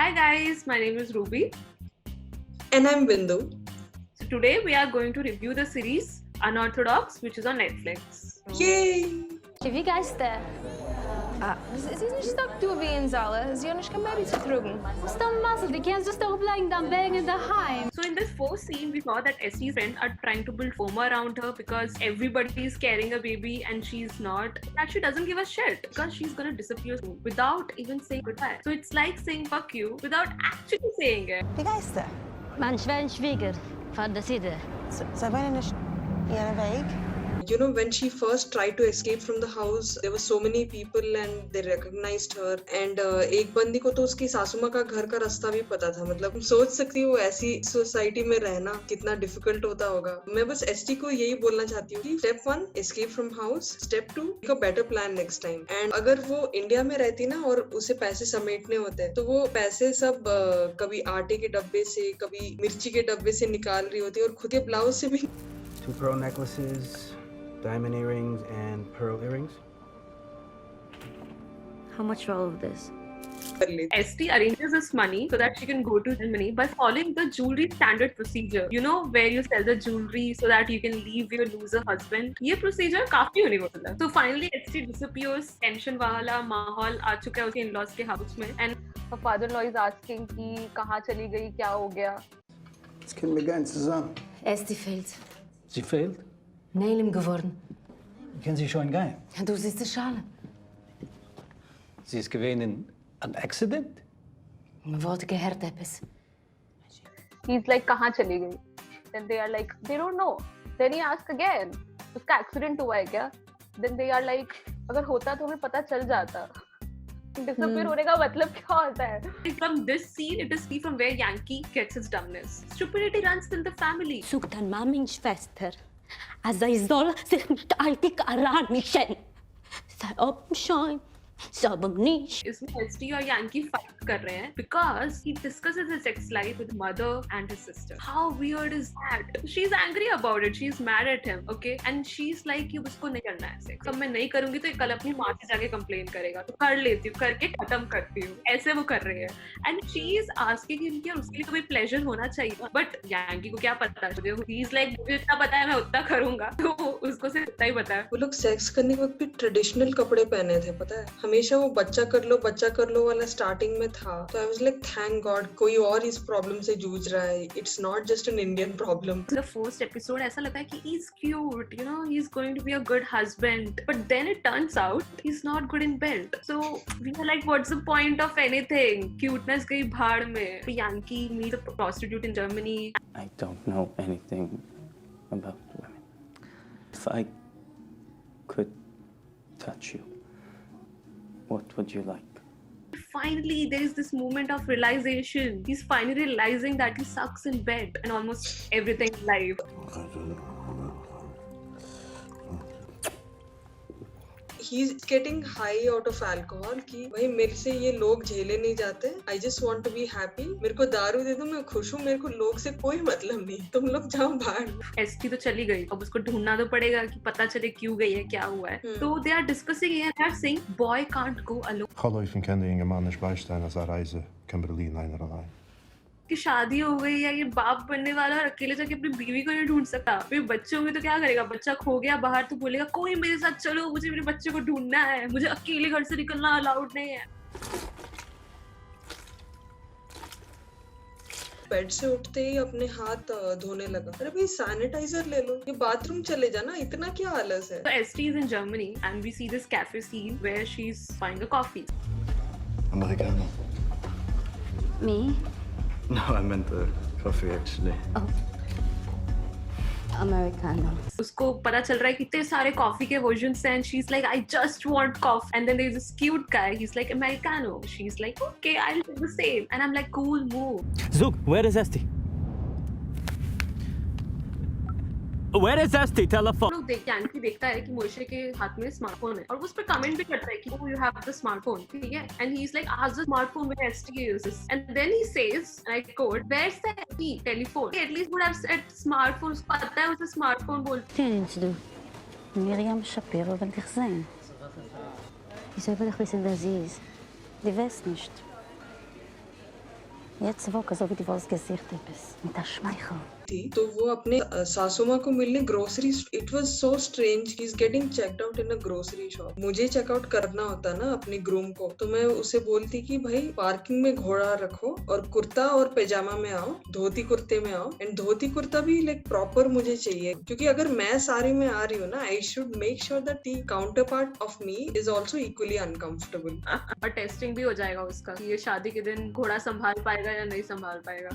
Hi guys, my name is Ruby. And I'm Bindu. So today we are going to review the series Unorthodox, which is on Netflix. Yay! Wie geht's dir? Es ist nicht so, du wie in Salle. Sie haben nicht kein Baby zu trugen. Was ist denn Massel? Die kannst du doch bleiben dann wegen daheim. So in this first scene, we saw that Estie's friends are trying to build FOMO around her because everybody is carrying a baby and she's not. And she doesn't give a shit because she's gonna disappear soon without even saying goodbye. So it's like saying fuck you without actually saying it. Wie geht's dir? Mein Schwieger von der Seite. Sie wollen nicht ihren Weg? You know, when she first tried to escape from the house, there were so many people and they recognized her. And एक बंदी को तो उसकी सासू माँ का घर का रास्ता भी पता था. मतलब सोच सकती हूँ ऐसी सोसाइटी में रहना कितना डिफिकल्ट होता होगा. मैं बस एसटी को यही बोलना चाहती हूँ कि step 1 escape from house, step 2 make a better plan next time. And अगर वो इंडिया में रहती ना और उसे पैसे समेटने होते तो वो पैसे सब कभी आटे के डब्बे से, कभी मिर्ची के डब्बे से निकाल रही होती और खुद के ब्लाउज से भी. 2 pearl necklaces, diamond earrings, and pearl earrings. How much for all of this? कर लेती. Esty arranges this money so that she can go to Germany by following the jewelry standard procedure. You know, where you sell the jewelry so that you can leave your loser husband. ये procedure काफी universal है. So finally, Esty disappears. Tension वाला माहौल आ चुका है उसके in-laws के house में. And her father-in-law is asking कि कहाँ चली गई, क्या हो गया? Was können wir gehen zusammen? Esti fehlt. Sie fehlt? Neilem geworden. Können Sie schon gehen? Du siehst die Schale. Sie ist gewesen in an accident? Man wollte gehört etwas. He's like, कहाँ चली गई? Then they are like, they don't know. Then he asks again, उसका accident हुआ है क्या? Then they are like, अगर होता तो हमें पता चल जाता. Disappear होने का मतलब क्या होता है? From this scene, it is from where Yankee gets his dumbness. Stupidity runs in the family. Such deine Mami Schwester. Also ich soll sich nicht alltid arrangieren. Sei oben aber nicht. इसमें ST और Yankee fight कर रहे हैं because he discusses his sex life with mother and his sister. How weird is that? She's angry about it. She's mad at him, okay? And she's like कि उसको नहीं करना है sex. अब मैं नहीं करूँगी तो ये कल अपनी माँ से जाके complain करेगा. तो कर लेती हूँ, करके खत्म करती हूँ. ऐसे वो कर रही है. And she is asking him कि उसके लिए कोई pleasure होना चाहिए. But यांकी को क्या पता? He's like मुझे इतना पता है मैं उतना करूँगा. तो उसको सिर्फ इतना ही पता है. वो लोग सेक्स करने के वक्त भी ट्रेडिशनल कपड़े पहने थे, पता है. हमेशा वो बच्चा कर लो वाला स्टार्टिंग में था. तो I was like thank God कोई और इस प्रॉब्लम से जूझ रहा है. It's not just an Indian problem. The first episode ऐसा लगा कि he's cute, you know, he's going to be a good husband. But then it turns out he's not good in bed. So we are like, what's the point of anything? Cuteness गई भाड़ में. Yankee meets a prostitute in Germany. I don't know anything about women. If I could touch you, what would you like? Finally, there is this moment of realization. He's finally realizing that he sucks in bed and almost everything in life. He's getting high out of alcohol कि भाई मेरे से ये लोग झेले नहीं जाते. I just want to be happy. मेरे को दारू दे दो मैं खुश हूँ. मेरे को लोग से कोई मतलब नहीं. तुम लोग जाओ बाहर. एसटी तो चली गई. अब उसको ढूंढना तो पड़ेगा कि पता चले क्यों गई है, क्या हुआ है. So they are discussing and they are saying boy can't go alone. Geluid van kende Inge man is bijstaan als hij reizen. Kimberly einer allein. कि शादी हो गई या ये बाप बनने वाला और अकेले जाके अपनी बीवी को नहीं ढूंढ सकता. फिर बच्चे होंगे तो क्या करेगा? बच्चा खो गया बाहर तो बोलेगा कोई मेरे साथ चलो, मुझे मेरे बच्चे को ढूंढना है, मुझे अकेले घर से निकलना अलाउड नहीं है. बेड से उठते ही अपने हाथ धोने लगा. अरे भाई सैनिटाइजर ले लो. ये बाथरूम चले जाना. इतना क्या आलस है. So Esti is in Germany and we see this cafe scene where she's buying a coffee. Americano. Me? No, I meant the coffee actually. Oh. Americano. उसको पता चल रहा है कि इतने सारे कॉफी के वर्जन्स हैं and she's like I just want coffee. And then there's this cute guy. He's like Americano. She's like okay, I'll do the same. And I'm like cool move. Zug, where is Esti? Where is Esti? Telephone. लोग Yankee देखता है कि मोशे के हाथ में smartphone है और वो उस पर कमेंट भी करता है कि oh you have the smartphone, ठीक है. And he's like ask the smartphone where Esti is. And then he says, and I quote, where's the Esti telephone? He at least would have said smartphone. उसको पता है उसे smartphone बोलते. Kennst du? Miriam Shapiro will dich sehen. Wieso will ich wissen, wer sie ist? Die weiß nicht. Jetzt woke so wie du das Gesicht bist. Mit der Schmeichel. थी तो वो अपने सासू माँ को मिलने grocery it was so strange he is getting checked out in a grocery shop. मुझे checkout करना होता ना अपने ग्रूम को, तो मैं उसे बोलती कि भाई पार्किंग में घोड़ा रखो और कुर्ता और पैजामा में आओ, धोती कुर्ते में आओ, एंड धोती कुर्ता भी लाइक प्रॉपर मुझे चाहिए, क्योंकि अगर मैं साड़ी में आ रही हूँ ना, I should make sure that the counter part of me is also equally uncomfortable. और टेस्टिंग भी हो जाएगा उसका कि ये शादी के दिन घोड़ा संभाल पाएगा या नहीं संभाल पाएगा।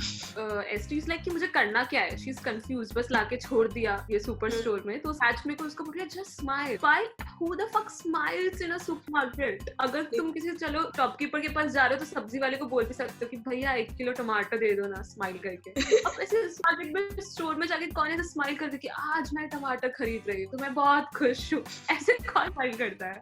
एस्टी इज लाइक कि मुझे करना क्या है, शी इज कंफ्यूज, बस लाके छोड़ दिया ये सुपर स्टोर में, तो सच में को उसको बोल रही है just smile. Why who the fuck smiles in a supermarket? अगर तुम किसी चलो शॉपकीपर के पास जा रहे हो तो सब्जी वाले को बोल भी सकते हो कि भैया 1 किलो टमाटर दे दो ना, स्माइल करके। अब ऐसे मार्केट में स्टोर में जाके कौन ऐसे स्माइल कर दे कि आज मैं टमाटर खरीद रही हूँ तो मैं बहुत खुश हूँ, ऐसे कौन स्माइल करता है?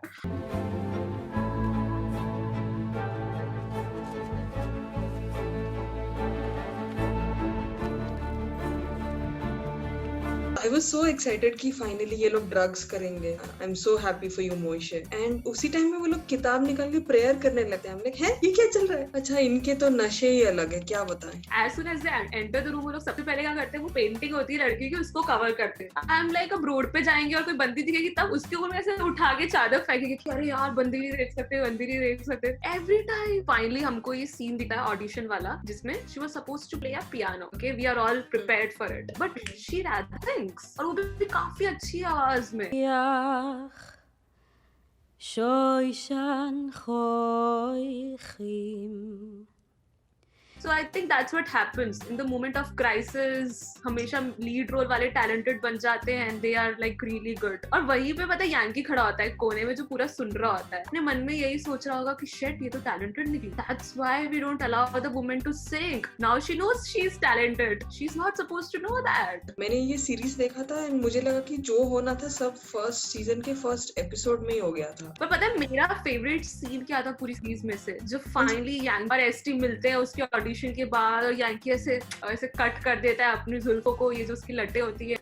I was so excited कि finally ये लोग drugs करेंगे। I'm so happy for you मोइशे। And उसी टाइम में वो लोग किताब निकाल के प्रेयर करने लगते हैं। हम लोग हैं ये क्या चल रहा है? अच्छा इनके तो नशे ही अलग है, क्या बताएं। As soon as they enter the room, वो लोग सबसे पहले क्या करते हैं, वो पेंटिंग होती है लड़की की, उसको कवर करते हैं। I'm like अब रोड पे जाएंगे और कोई बंदी दिखेगी तब उसके ऊपर ऐसे उठा के चादर फेंकेंगे कि अरे यार बंदी नहीं देख सकते, बंदी नहीं देख सकते। Every time finally हमको ये सीन दिखा है ऑडिशन वाला जिसमें she was supposed to play a piano. Okay, we are all prepared for it, but she rather thinks, और वो भी काफी अच्छी आवाज में। שוישן חויכים So I think that's what happens in the moment of crisis. हमेशा लीड रोल वाले talented बन जाते हैं and they are like really good. और वहीं पे पता है यांकी खड़ा होता है कोने में जो पूरा सुन रहा होता है, अपने मन में यही सोच रहा होगा कि shit ये तो talented निकली। That's why we don't allow the woman to sing. Now she knows she's talented. She's not supposed to know that. मैंने ये सीरीज देखा था and मुझे लगा कि जो होना था सब फर्स्ट सीजन के फर्स्ट एपिसोड में ही हो गया था। पर पता है मेरा फेवरेट सीन क्या था पूरी सीरीज में से, जो फाइनली यांकी और एसटी मिलते हैं उसके ऑडिशन के बाद और यांकी ऐसे कट कर देता है अपनी जुल्फों को, ये जो उसकी लटें होती है।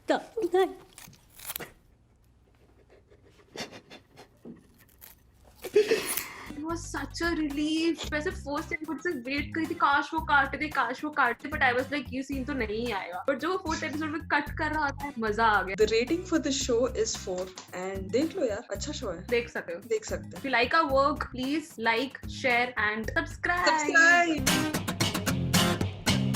It was such a relief. वैसे फर्स्ट एपिसोड से वेट करी थी काश वो काट दे, बट आई वाज लाइक ये सीन तो नहीं आएगा, बट जो फोर्थ एपिसोड में कट कर रहा था मजा आ गया। The rating for the show is 4 and देख लो यार, अच्छा शो है, देख सकते हो। देख सकते हैं। If you like our work, please like, share and subscribe.